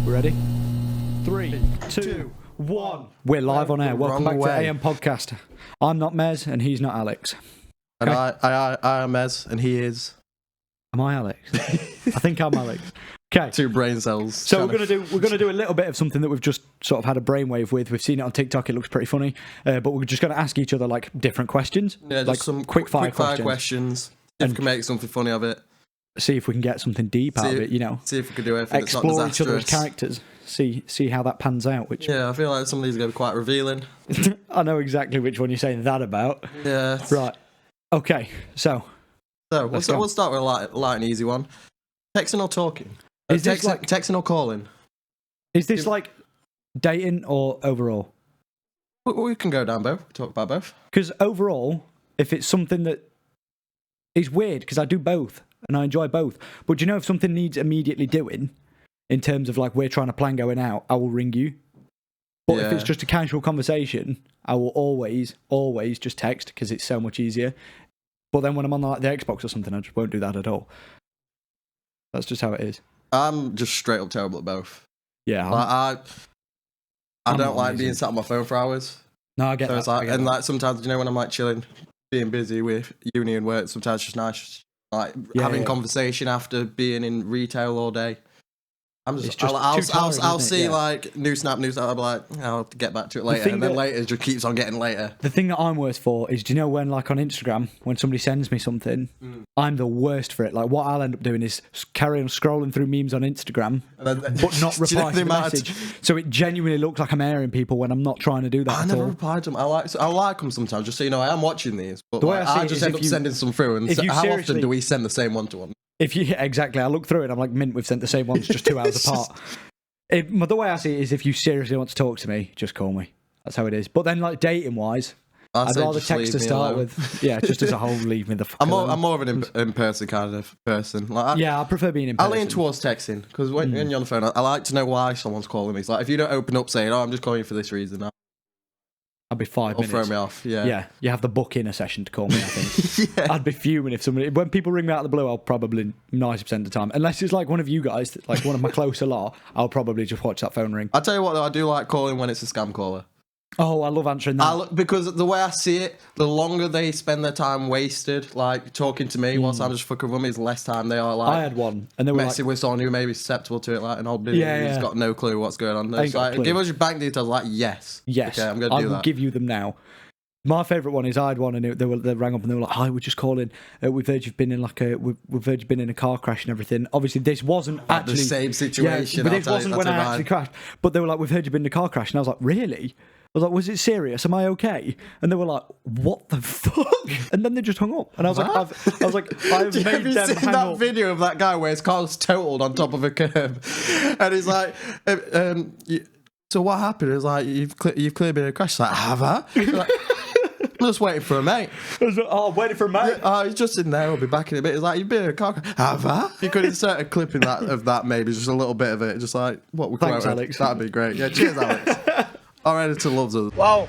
We ready? 3, 2, 1. We're live on air. Welcome back to AM Podcast. I'm not Mez, and he's not Alex. Okay? And I am Mez, and he is... Am I Alex? I think I'm Alex. Okay. 2 brain cells. So we're gonna do a little bit of something that we've just sort of had a brainwave with. We've seen it on TikTok. It looks pretty funny. But we're just gonna ask each other like different questions. Yeah, just like some quickfire questions. If we can make something funny of it. See if we can get something deep out of it. You know. See if we can do anything that's not explore disastrous. each other's characters. See how that pans out. Yeah, I feel like some of these are going to be quite revealing. I know exactly which one you're saying that about. Yeah. Right. Okay. So we'll start with a light and easy one. Texting or talking? Is this texting or calling? Is this like dating or overall? We can go down both. Talk about both. Because overall, if it's something that is weird, because I do both and I enjoy both. But do you know if something needs immediately doing, in terms of like we're trying to plan going out, I will ring you. But if it's just a casual conversation, I will always just text because it's so much easier. But then when I'm on like the Xbox or something, I just won't do that at all. That's just how it is. I'm just straight up terrible at both. Yeah. Like, I don't like being sat on my phone for hours. No, I get that. Like sometimes, you know, when I'm like chilling, being busy with uni and work, sometimes it's just nice, like having conversation after being in retail all day. I'll see like new snap. I'll be like, I'll get back to it later, and then later it just keeps on getting later. The thing that I'm worse for is, do you know when like on Instagram, when somebody sends me something, I'm the worst for it. Like what I'll end up doing is carry on scrolling through memes on Instagram, but not reply to the message. So it genuinely looks like I'm airing people when I'm not trying to do that. I never reply to them. I like them sometimes, just so you know I am watching these. But I just end up sending some through. And how often do we send the same one to one? Exactly, I look through it, I'm like, mint, we've sent the same ones just 2 hours apart. The way I see it is, if you seriously want to talk to me, just call me. That's how it is. But then, like dating wise, I'd rather text to start with. Yeah, just as a whole, leave me the fuck alone. I'm more of an in-person kind of person. Like, I prefer being in person. I lean towards texting because when you're on the phone, I like to know why someone's calling me. It's like if you don't open up saying, "Oh, I'm just calling you for this reason," I'd be 5 minutes. Throw me off, Yeah, you have the book in a session to call me, I think. I'd be fuming if somebody... When people ring me out of the blue, I'll probably 90% of the time, unless it's like one of you guys, like one of my closer lot, I'll probably just watch that phone ring. I'll tell you what, though, I do like calling when it's a scam caller. Oh, I love answering that. Because the way I see it, the longer they spend their time wasted, like, talking to me whilst I'm just fucking with me, is the less time they are, like... I had one, and they were messing with someone who may be susceptible to it, like an old biddy who's got no clue what's going on. It's like, give us your bank details, like, yes. Yes, okay, I'm going to do that. I will give you them now. My favourite one is I had one, and they rang up and they were like, "Hi, we're just calling. We've heard you've been in we've heard you've been in a car crash and everything." Obviously, this wasn't actually the same situation. Yeah, but this wasn't when I actually crashed. But they were like, "We've heard you've been in a car crash," and I was like, "Really?" I was like, "Was it serious? Am I okay?" And they were like, "What the fuck?" And then they just hung up. And I was like, "I've made them hang up." Have you seen that video of that guy where his car's totaled on top of a curb, and he's like, "So what happened?" It's like, "You've clearly been in a crash." It's like, "Have I?" Like, I'm just waiting for a mate. Waiting for a mate? Yeah, he's just in there. I'll be back in a bit. He's like, "You've been in a car crash." Have I? You could insert a clip in of that, maybe just a little bit of it. Just like, what we're Thanks, Alex. That'd be great. Yeah, cheers, Alex. Our editor loves us. Well,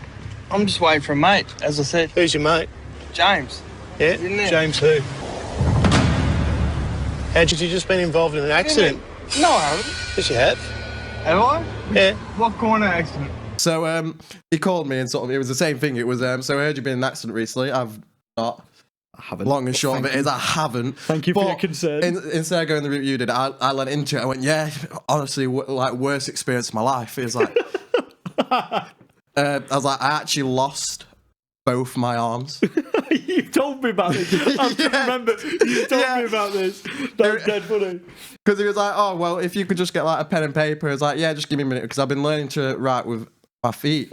I'm just waiting for a mate, as I said. Who's your mate? James. Yeah? James who? Had you just been involved in an accident? No, I haven't. Yes, you have. Have I? Yeah. What kind of accident? So he called me and it was the same thing. It was, so I heard you've been in an accident recently. I've not. I haven't. Long and short of it is I haven't. Thank you for your concern. Instead of going the route you did, I went into it. I went, yeah, honestly, like worst experience of my life. It was like, I was like, I actually lost both my arms. You told me about this. I remember. You told me about this. That's dead funny. Because he was like, "Oh, well, if you could just get like a pen and paper." I was like, "Yeah, just give me a minute," because I've been learning to write with my feet.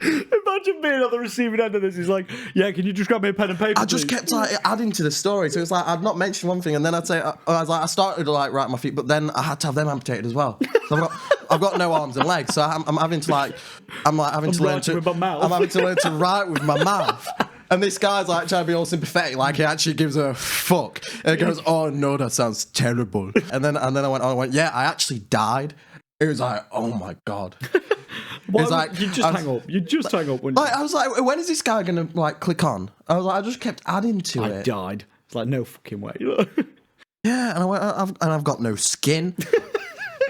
Imagine being on the receiving end of this. He's like, "Yeah, can you just grab me a pen and paper?" I just kept like adding to the story, so it's like I'd not mentioned one thing, and then I'd say I started to like write my feet, but then I had to have them amputated as well. So I've got no arms and legs, so I'm having to like I'm having to learn to write with my mouth. And this guy's like trying to be all sympathetic, like he actually gives a fuck. And he goes, "Oh no, that sounds terrible." And then I went, "Yeah, I actually died." It was like, "Oh my god." It's like, you just hang up. You just hang up. Like, I was like, when is this guy gonna like click on? I was like, I just kept adding to it. I died. It's like, no fucking way. Yeah, and I went, I've got no skin.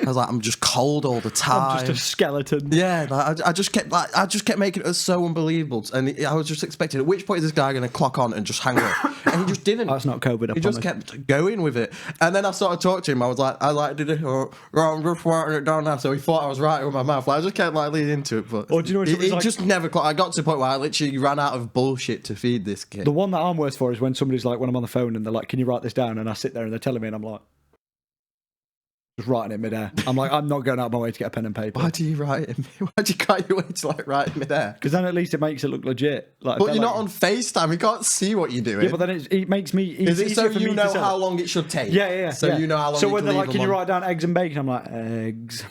I was like, I'm just cold all the time. I'm just a skeleton. Yeah, I just kept making it so unbelievable, and I was just expecting. At which point is this guy going to clock on and just hang up? And he just didn't. That's not COVID. I He just promise. kept going with it, and then I started talking to him. I was like, did it? I'm just writing it down now. So he thought I was writing with my mouth. Like, I just kept like leaning into it, but Or do you know what he somebody's like- just never clocked. I got to the point where I literally ran out of bullshit to feed this kid. The one that I'm worse for is when somebody's like, when I'm on the phone and they're like, "Can you write this down?" And I sit there and they're telling me, and I'm like, just writing it midair. I'm like, I'm not going out of my way to get a pen and paper. Why do you write it? Why do you cut your way to like write it midair? Because then at least it makes it look legit. Like, But you're not on FaceTime. You can't see what you're doing. Yeah, but then it makes me. Is it so easier for you me know to how sell. long it should take? Yeah. So you know how long. So you when can they're leave like, them "Can you on?" write down eggs and bacon?" I'm like, eggs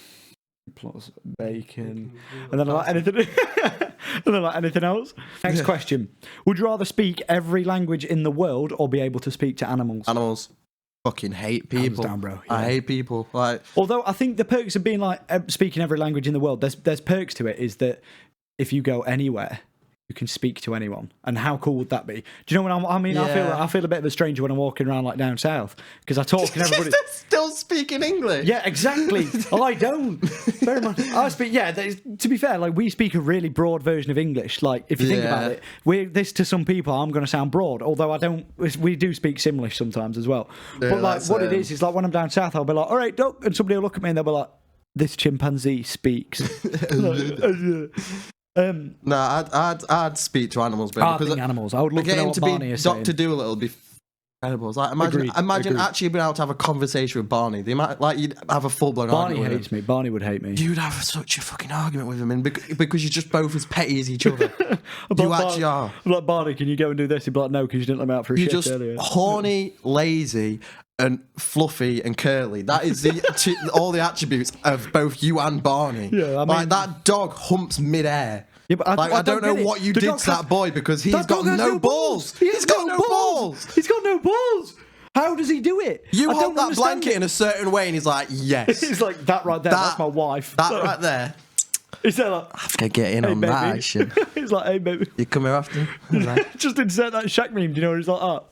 plus bacon, and then I'm like anything, and then like anything else. Next question: would you rather speak every language in the world or be able to speak to animals? Animals. Fucking hate people. down, bro. I Yeah. hate people. Like, Although I think the perks of being like speaking every language in the world, there's perks to it. Is that if you go anywhere, you can speak to anyone, and how cool would that be? Do you know what I mean? Yeah. I feel a bit of a stranger when I'm walking around like down south because I talk and everybody. they're still speaking English. Yeah, exactly. I don't. Very much. I speak. Yeah, to be fair, like we speak a really broad version of English. Like if you think about it, this to some people, I'm going to sound broad. Although I don't. We do speak Simlish sometimes as well. Yeah, but like that's, what it is like when I'm down south, I'll be like, "All right, duck," and somebody will look at me and they'll be like, "This chimpanzee speaks." No, I'd speak to animals, bro. I think animals. I would love to know getting what to Barney be is Dr. saying. Doolittle would be incredible. It's like imagine Agreed. actually being able to have a conversation with Barney. The amount, like you'd have a full blown Barney argument with hates him. me. Barney would hate me. You'd have such a fucking argument with him, and because you're just both as petty as each other. But You actually are. I'm like, "Barney, can you go and do this?" He'd be like, "No, because you didn't let me out for a You're shift just earlier." horny, lazy, and fluffy and curly. That is all the attributes of both you and Barney. Yeah, I mean- like that dog humps midair. Yeah, but I don't know get it. what you The did dog to that has- boy because he's That got dog has no balls. He's got no balls. He's got no balls. How does he do it? You I hold don't that understand blanket it. in a certain way, and he's like, yes. He's like, "That right there, that's my wife." That right there. He's there like, I can get in "Hey, on baby." that action. He's like, "Hey, baby." You come here often? Just insert that Shaq meme, do you know, where he's like, "Oh."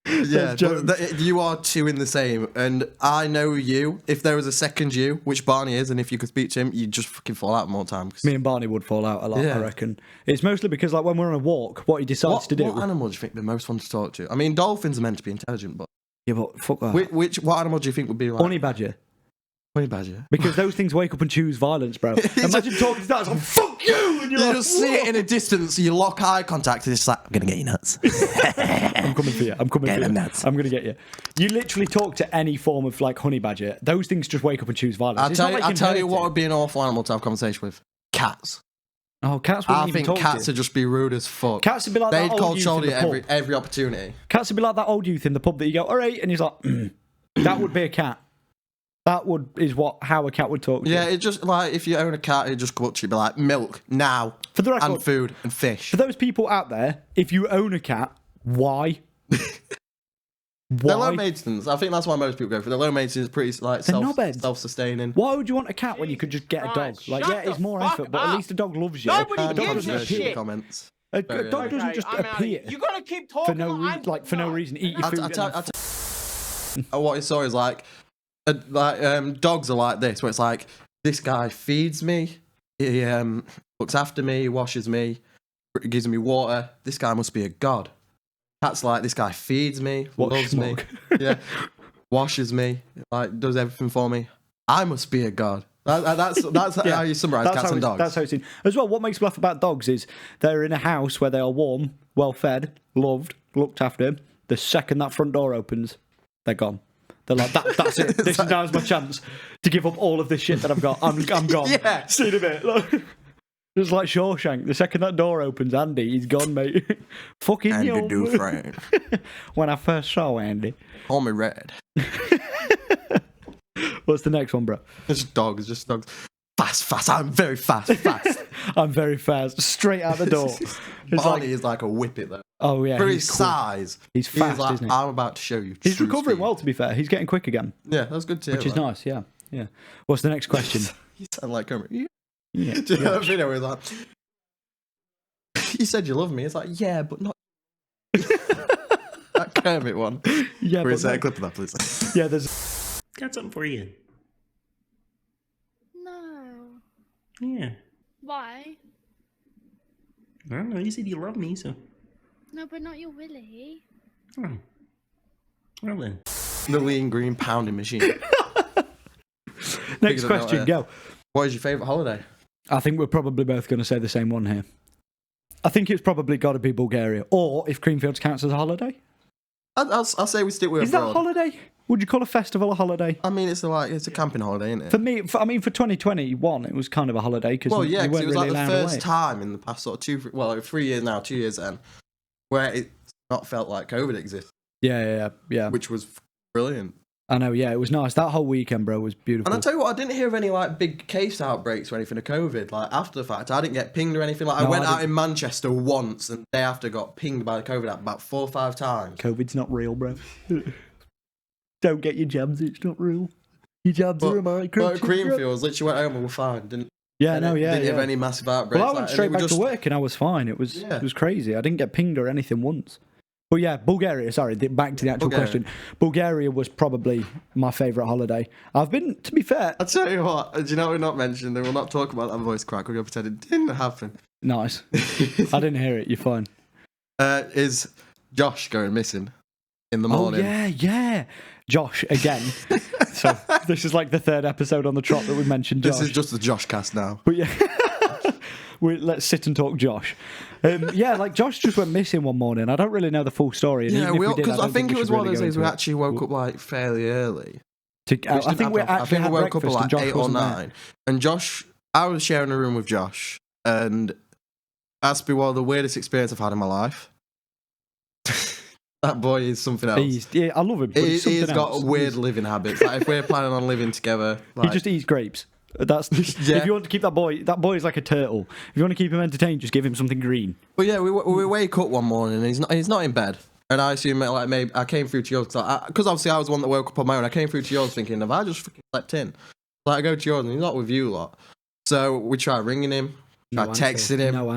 Yeah, jokes. but you are two in the same, and I know you. If there was a second you, which Barney is, and if you could speak to him, you'd just fucking fall out more times. Me and Barney would fall out a lot, Yeah. I reckon. It's mostly because, like, when we're on a walk, what he decides to do. What animal do you think would be the most fun to talk to? I mean, dolphins are meant to be intelligent, but Yeah, but fuck that. what animal do you think would be like? Honey badger. Honey badger. Because those things wake up and choose violence, bro. Imagine talking to that, it's like, "Fuck you!" And you're You like, just see it "Whoa." in a distance, you lock eye contact, and it's like, I'm gonna get you nuts. I'm coming for you. I'm coming Get for you. them nuts. I'm going to get you. You literally talk to any form of like honey badger. Those things just wake up and choose violence. It's not like I'll tell you can what hurt would be an awful animal to have a conversation with. Cats. it. Oh, cats wouldn't I even think talk cats to would you. just be rude as fuck. Cats would be like They'd that old cold youth shoulder in you the at pub. every opportunity. Cats would be like that old youth in the pub that you go, "All right," and he's like, "That would be a cat." That is how a cat would talk to Yeah, you. it just like if you own a cat, it just go up to you, be like, milk now, For the record, and food and fish. for those people out there, if you own a cat, why? They're low Why? maintenance. I think that's why most people go for. They're low maintenance, pretty like They're knobheads. self-sustaining. Why would you want a cat when you could just get a dog? Like, yeah, it's more effort, but at least a dog loves you. Nobody a dog gives doesn't a appear. shit. Comments. A Very dog doesn't just appear You gotta keep talking. for no reason. Like for no reason, eat your food. What I saw is like dogs are like this, where it's like this guy feeds me, he looks after me, he washes me, gives me water. This guy must be a god. Cats like this guy feeds me, What loves me, schmuck. yeah, washes me, like does everything for me. I must be a god. That's Yeah. how you summarise That's cats how and dogs. That's how it's seen. As well, what makes me laugh about dogs is they're in a house where they are warm, well fed, loved, looked after. The second that front door opens, they're gone. They're like, that's it. This is now's my chance to give up all of this shit that I've got. I'm gone. Yeah. See you in a bit. Look. Just like Shawshank. The second that door opens, Andy, he's gone, mate. Fucking Andy yo. Dufresne. When I first saw Andy. Call me Red. What's the next one, bro? It's just dogs. Fast. I'm very fast. I'm very fast. Straight out the door. It's Barney like, is like a whippet though. oh yeah. For he's his quick. size, He's fast, like, isn't he? I'm about to show you. He's true recovering speed. well, to be fair. He's getting quick again, Yeah, that's good to hear. which is man. nice. Yeah. What's the next question? You sound like Kermit. Yeah. Yeah. Do you know that video where he's like, you said you love me. It's like, yeah, but not. That Kermit one. Yeah, Where is but that no- clip of that, please? yeah. There's Got something for you. No. Yeah. Why? I don't know. You said you love me, so. No, but not your Willie. Oh. Well then. The lean green pounding machine. Next Figured it out question, there. go. What is your favourite holiday? I think we're probably both going to say the same one here. I think it's probably got to be Bulgaria, or if Creamfields counts as a holiday. I'll say we stick with Is that a abroad. holiday? Would you call a festival a holiday? I mean, it's a camping holiday, isn't it? For me, for 2021, it was kind of a holiday because Well, yeah, you 'cause weren't it was really like the allowed first away. time in the past sort of 3 years now, 2 years then, where it's not felt like COVID exists, Yeah. which was brilliant. I know, yeah, it was nice. That whole weekend, bro, was beautiful. And I tell you what, I didn't hear of any like big case outbreaks or anything of COVID. Like after the fact, I didn't get pinged or anything. Like I No, went I out in Manchester once, and the day after got pinged by the COVID app about 4 or 5 times. COVID's not real, bro. Don't get your jabs, it's not real. Your jabs are a micro. But at Creamfields, literally went home and were fine. Didn't Didn't have any massive outbreaks. Well, I went Like, straight and it back was to just- work and I was fine. It was Yeah. it was crazy. I didn't get pinged or anything once. But yeah, Bulgaria. Sorry, back to the actual Bulgaria. question. Bulgaria was probably my favourite holiday. I've been, to be fair, I tell you what, do you know what we're not mentioning? We'll not talk about that voice crack. We're going to pretend it didn't happen. nice. I didn't hear it. You're fine. Is Josh going missing in the morning? Oh yeah. Josh again. So this is like the third episode on the trot that we mentioned Josh. This is just the Josh cast now. But yeah, let's sit and talk Josh. Yeah, like Josh just went missing one morning. I don't really know the full story. And Yeah, even if we did, because I don't think it we was should one of really those go days into we it. actually woke up like fairly early. I think we actually had woke up breakfast at and like Josh 8 or wasn't there. 9. And Josh, I was sharing a room with Josh, and that's been one of the weirdest experiences I've had in my life. That boy is something else. Yeah, I love him. But he's He's something got else. weird living habits. Like if we're planning on living together, He like, just eats grapes. That's Yeah. If you want to keep that boy is like a turtle. If you want to keep him entertained, just give him something green. But yeah, we wake up one morning and he's not in bed. And I assume like maybe I came through to yours because obviously I was the one that woke up on my own. I came through to yours thinking, have I just freaking slept in? Like I go to yours and he's not with you lot. So we try ringing him, try No answer. texting him, No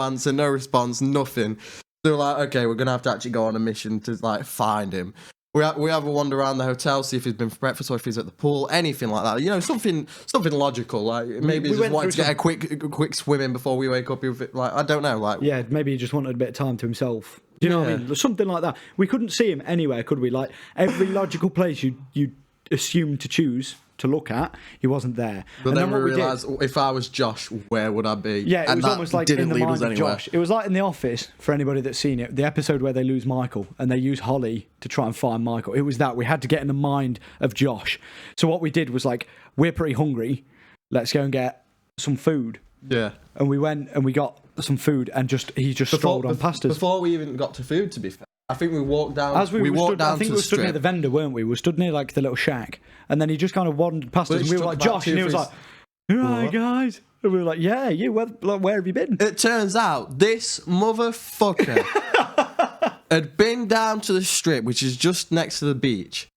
answer. no response, nothing. So we're like, okay, we're gonna have to actually go on a mission to like find him. We have a wander around the hotel, see if he's been for breakfast or if he's at the pool, anything like that. You know, something logical. Like maybe we he's just went wanting to through get a quick swim in before we wake up. Like I don't know. Like Yeah, maybe he just wanted a bit of time to himself. Do you know what I mean? Something like that. We couldn't see him anywhere, could we? Like every logical place you assume to choose to look at, he wasn't there. But And then we what did- realised, if I was Josh, where would I be? Yeah, it And was that almost like didn't in the lead mind us of anywhere. Josh. It was like in The Office, for anybody that's seen it, the episode where they lose Michael and they use Holly to try and find Michael. It was that. We had to get in the mind of Josh. So what we did was like, we're pretty hungry. Let's go and get some food. Yeah. And we went and we got some food and he just strolled on past us. Before we even got to food, to be fair, I think we walked down. As we walked stood, down I think to we the were stood near strip. the vendor, weren't we? We were stood near like the little shack, and then he just kind of wandered past us, and we were like, Literally took about Josh, and he was 2 or like, "Right, What? guys," and we were like, "Yeah, you. Where have you been?" It turns out this motherfucker had been down to the strip, which is just next to the beach.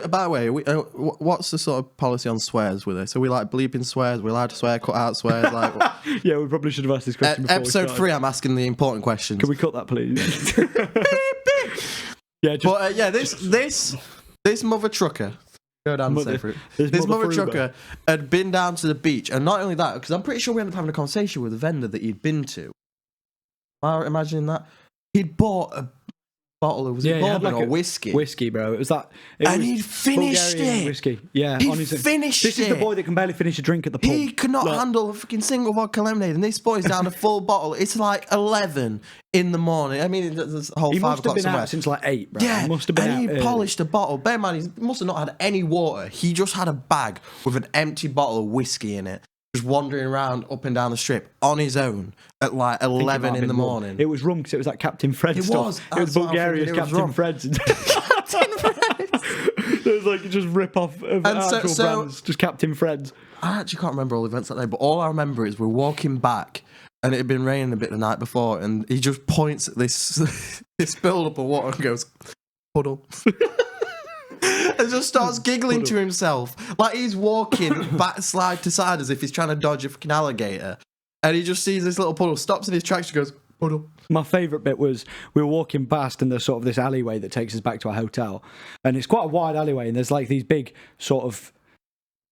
By the way, what's the sort of policy on swears with this? Are we like bleeping swears? Are we allowed to swear, cut out swears? Like, Yeah, we probably should have asked this question before we episode started. 3, I'm asking the important questions. Can we cut that, please? Yeah, just But yeah, this mother trucker. Go down and say for it. This mother trucker had been down to the beach, and not only that, because I'm pretty sure we ended up having a conversation with the vendor that he'd been to. Am I imagining that? He'd bought a bottle of he had bourbon like or a whiskey. whiskey, bro. It was that, And he'd finished Bulgarian it. Whiskey, yeah. He on his own. finished This is the it. boy that can barely finish a drink at the pub. He could not Like, handle a freaking single vodka lemonade, and this boy's down a full bottle. It's like 11 in the morning. I mean, there's a whole He 5 must have o'clock been somewhere. out since like 8, bro. Yeah, He must have been and out he early. polished a bottle. Bear in mind, he must have not had any water. He just had a bag with an empty bottle of whiskey in it, just wandering around up and down the strip on his own at like I think it might 11 have in been the rum. morning. It was rum because it was like Captain Fred It stuff. was. It was That's what I'm Bulgaria's thinking, it was Captain rum. Fred's. It was like just rip off of And so- actual so- brands, just Captain Fred's. I actually can't remember all the events that day, but all I remember is we're walking back, and it had been raining a bit the night before, and he just points at this this build-up of water and goes, puddle. And just starts giggling to himself. Like he's walking backslide to side as if he's trying to dodge a fucking alligator. And he just sees this little puddle, stops in his tracks, and goes, My favourite bit was we were walking past and there's sort of this alleyway that takes us back to our hotel. And it's quite a wide alleyway and there's like these big sort of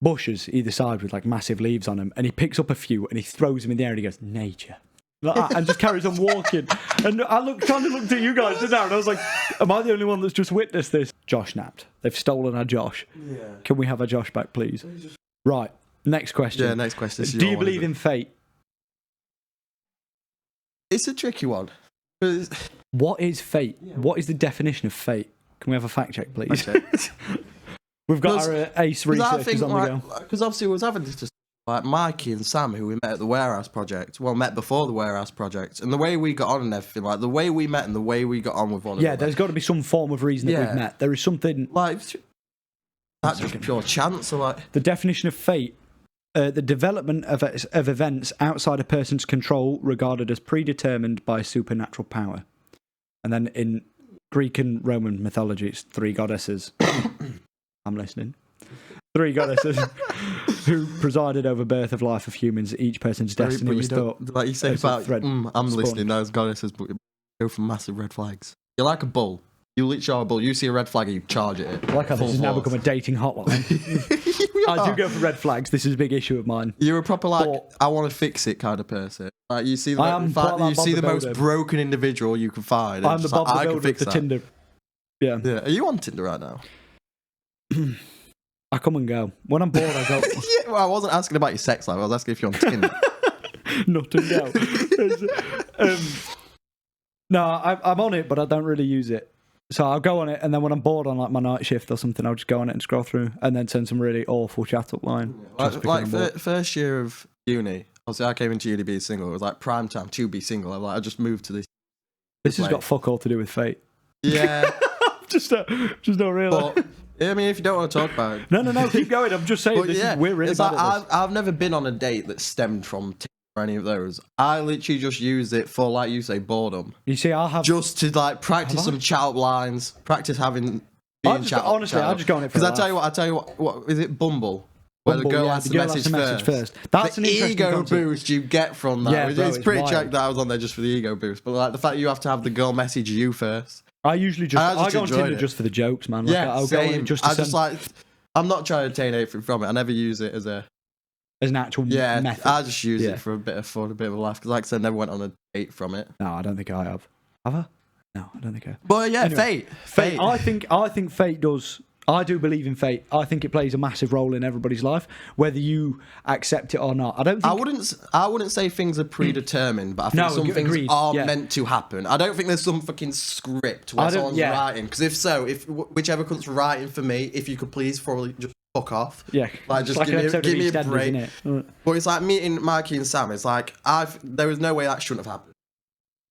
bushes either side with like massive leaves on them. And he picks up a few and he throws them in the air and he goes, nature. Like that, and just carries on walking. And I kind of looked at you guys and I was like, am I the only one that's just witnessed this? Josh napped. They've stolen our Josh. Yeah. Can we have our Josh back, please? Right. Next question. Yeah, next question. Do you believe in fate? It's a tricky one. What is fate? What is the definition of fate? Can we have a fact check, please? We've got our ace researchers on the go. Because obviously we was having this, like Mikey and Sam, who we met at the Warehouse Project. Well, met before the Warehouse Project. And the way we got on and everything, like the way we met and the way we got on with one another. Yeah, there's got to be some form of reason that we've met. There is something... Like, that's just pure chance. Or like... The definition of fate, the development of events outside a person's control regarded as predetermined by supernatural power. And then in Greek and Roman mythology, it's 3 goddesses. I'm listening. 3 goddesses who presided over birth of life of humans. Each person's destiny was thought. Like you say about, I'm listening. Those goddesses go for massive red flags. You're like a bull. You literally are a bull. You see a red flag and you charge at it. Like how this has now become a dating hotline. I do go for red flags. This is a big issue of mine. You're a proper I want to fix it kind of person. Like you see the most broken individual you can find. I'm the Bob the Builder of the Tinder. Yeah. Are you on Tinder right now? I come and go. When I'm bored, I go. Yeah, well, I wasn't asking about your sex life. I was asking if you're on Tinder. Not and go. No, I'm on it, but I don't really use it. So I'll go on it, and then when I'm bored on like my night shift or something, I'll just go on it and scroll through, and then send some really awful chat up line. Like first year of uni, obviously I came into uni being single. It was like prime time to be single. I just moved to this. This has got fuck all to do with fate. Yeah, just not really. But, I mean, if you don't want to talk about it, no, keep going. I'm just saying we're really bad at this. I've never been on a date that stemmed from Tinder or any of those. I literally just use it for, like you say, boredom. You see, I'll have just to like practice some chat lines, practice having chat. Honestly, I'll just go on it for because I tell you what is it Bumble? Where the girl has the message first. That's the an interesting ego concept. boost you get from that. Yeah, It's pretty checked that I was on there just for the ego boost. But like the fact you have to have the girl message you first. I usually I go on Tinder just for the jokes, man. Like, I'll same. Go on it I'm not trying to attain anything from it. I never use it as an actual method. I just use it for a bit of fun, a bit of a laugh. Because like I said, I never went on a date from it. No, I don't think I have. Have I? No, I don't think I have. But yeah, anyway, fate. I think fate does. I do believe in fate. I think it plays a massive role in everybody's life, whether you accept it or not. I wouldn't say things are predetermined, but I think some things are meant to happen. I don't think there's some fucking script where someone's writing. Because if so, whichever comes writing for me, if you could please probably just fuck off. Yeah, like just give me a break. But it's like meeting Mikey and Sam. It's like there was no way that shouldn't have happened.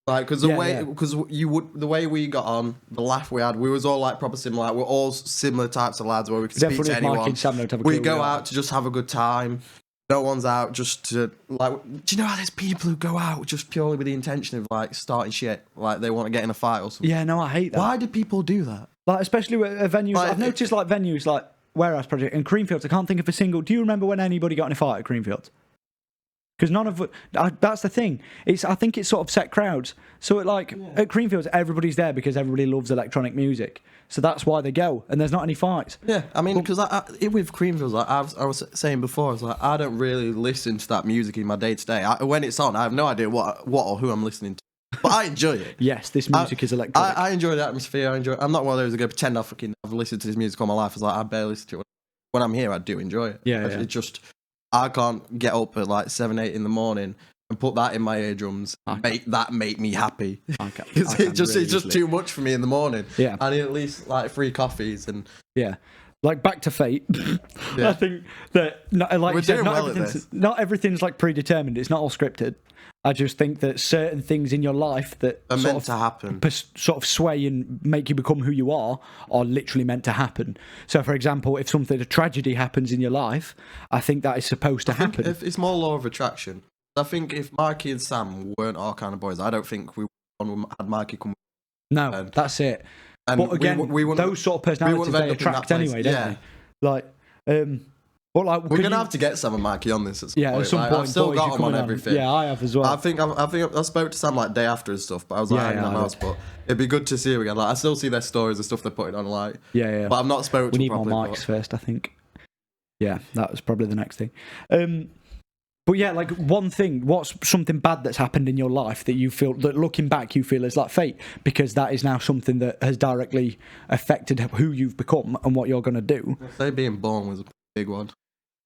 Like, because the way we got on, the laugh we had, we was all like proper similar. Like, we're all similar types of lads where we could speak to anyone. We go out to just have a good time. No one's out just to like. Do you know how there's people who go out just purely with the intention of like starting shit, like they want to get in a fight or something? Yeah, no, I hate that. Why do people do that? Like, especially with venues. Like, I've noticed like venues like Warehouse Project and Creamfields. I can't think of a single. Do you remember when anybody got in a fight at Creamfields? Because none of that's the thing. I think it's sort of set crowds. So at Creamfields, everybody's there because everybody loves electronic music. So that's why they go, and there's not any fights. Yeah, I mean, because with Creamfields, like I was saying before, I was like, I don't really listen to that music in my day to day. When it's on, I have no idea what or who I'm listening to, but I enjoy it. Yes, this music is electronic. I enjoy the atmosphere. I'm not one of those who go pretend I've listened to this music all my life. It's like I barely listen to it. When I'm here, I do enjoy it. Yeah, It's just. I can't get up at like 7, 8 in the morning and put that in my eardrums. Make me happy. It's just too much for me in the morning. Yeah, I need at least like 3 coffees and like back to fate. I think that not everything's like predetermined. It's not all scripted. I just think that certain things in your life that are meant to happen, sort of sway and make you become who you are literally meant to happen. So, for example, if a tragedy happens in your life, I think that is supposed to happen. It's more law of attraction. I think if Mikey and Sam weren't our kind of boys, I don't think we had Mikey come. No, that's it. But again, those sort of personalities they attract anyway, don't they? Like, But like, We're gonna have to get Sam and Mikey on this at some point. at some Like, point. I've still boys, got you're them on coming everything. Yeah, I have as well. I think I spoke to Sam like day after and stuff, but I was like, hanging I on know. house. But it'd be good to see him again. Like I still see their stories and stuff they're putting on. Like Yeah. but I've not spoken We to need them more properly. mics first, I think. Yeah, that was probably the next thing. But yeah, like one thing, what's something bad that's happened in your life that you feel, that looking back you feel is like fate, because that is now something that has directly affected who you've become and what you're going to do. Say being born was a big one.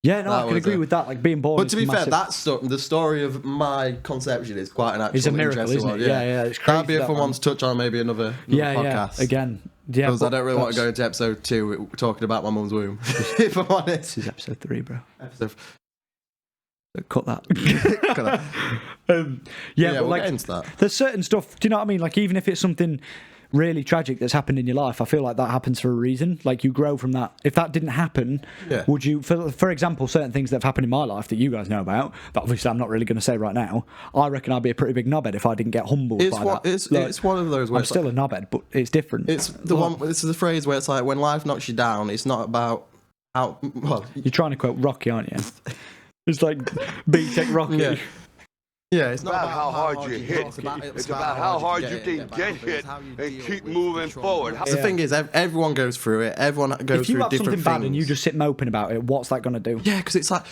Yeah, no, That I can was agree a- with that. Like being born. But to be is fair, massive. the story of my conception is quite an actual It's a miracle, interesting isn't it? one. Yeah, it's crazy. That'd be a fun one to touch on, maybe another podcast. Again. Yeah, Because I but don't really want to that's- go into episode 2 talking about my mum's womb. If I'm honest. This is episode 3, bro. Episode Cut that. yeah, but we'll like, get into that. there's certain stuff. Do you know what I mean? Like, even if it's something really tragic that's happened in your life, I feel like that happens for a reason. Like, you grow from that. If that didn't happen, Yeah. would you, for example, certain things that have happened in my life that you guys know about, that obviously I'm not really going to say right now, I reckon I'd be a pretty big knobhead if I didn't get humbled It's by one, that. it's, Like, it's one of those where I'm it's still a knobhead, but it's different. It's the one. This is the phrase where it's like when life knocks you down. It's not about how. Well, You're trying to quote Rocky, aren't you? It's like B-Tech Rocky. yeah, it's not about about how hard you hit. It's about how hard you can get hit and keep moving forward. The thing is, everyone goes through it. Everyone goes If you through have different something things. bad and you just sit moping about it, what's that going to do? Yeah, because it's like,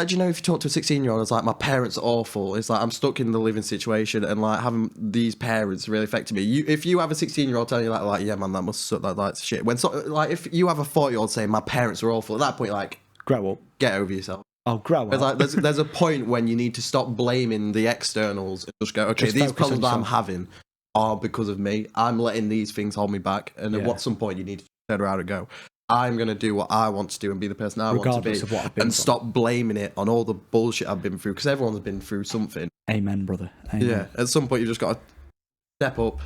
do you know, if you talk to a 16-year-old, it's like, my parents are awful. It's like, I'm stuck in the living situation, and like having these parents really affected me. If you have a 16-year-old telling you like, yeah, man, that must suck, that's shit. When like, if you have a 40-year-old saying my parents are awful, at that point, like, Grow up. get over yourself. Oh, grow up. It's like, there's a point when you need to stop blaming the externals and just go, okay, Just these focus problems on I'm yourself. having are because of me. I'm letting these things hold me back, and Yeah. at some point you need to turn around and go, I'm going to do what I want to do and be the person I Regardless want to be, of what I've been and through. stop blaming it on all the bullshit I've been through, because everyone's been through something. Amen, brother. Amen. Yeah, at some point you've just got to step up,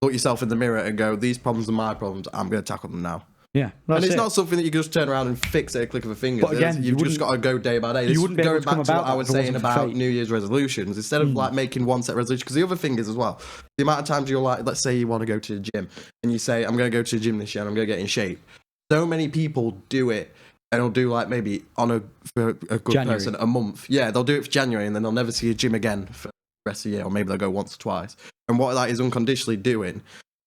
look yourself in the mirror and go, these problems are my problems, I'm going to tackle them now. Yeah. And That's it's it. not something that you can just turn around and fix at a click of a finger. But again, you've you just got to go day by day. This you is wouldn't be able going to back come to what about I was that if it saying wasn't for about fate. New Year's resolutions. Instead of like making one set resolution, because the other thing is as well, the amount of times you're like, let's say you want to go to the gym, and you say, I'm going to go to the gym this year and I'm going to get in shape. So many people do it, and they'll do like maybe for a good January. person, a month. Yeah, they'll do it for January, and then they'll never see a gym again for the rest of the year, or maybe they'll go once or twice. And what that is unconditionally doing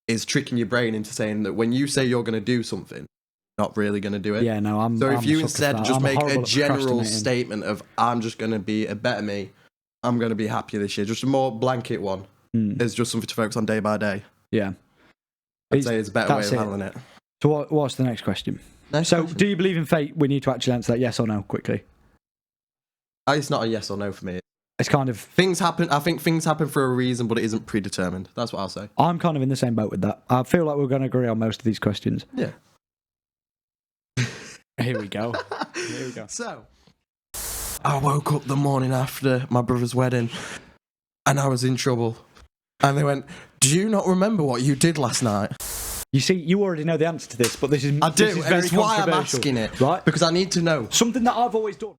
is tricking your brain into saying that when you say you're going to do something, not really going to do it. Yeah, no, I'm. So I'm if you a sucker for instead that. just I'm make horrible a at general procrastinating. statement of, I'm just going to be a better me, I'm going to be happier this year, just a more blanket one, is just something to focus on day by day. Yeah. I'd say it's a better way that's of it. handling it. So what's the next question? Next So, question. do you believe in fate? We need to actually answer that yes or no quickly. It's not a yes or no for me. It's kind of. Things happen. I think things happen for a reason, but it isn't predetermined. That's what I'll say. I'm kind of in the same boat with that. I feel like we're going to agree on most of these questions. Yeah. Here we go. Here we go. So, I woke up the morning after my brother's wedding, and I was in trouble. And they went, "Do you not remember what you did last night?" You see, you already know the answer to this, but this is. I do, This is and very it's why I'm controversial, asking it, right? because I need to know. Something that I've always done.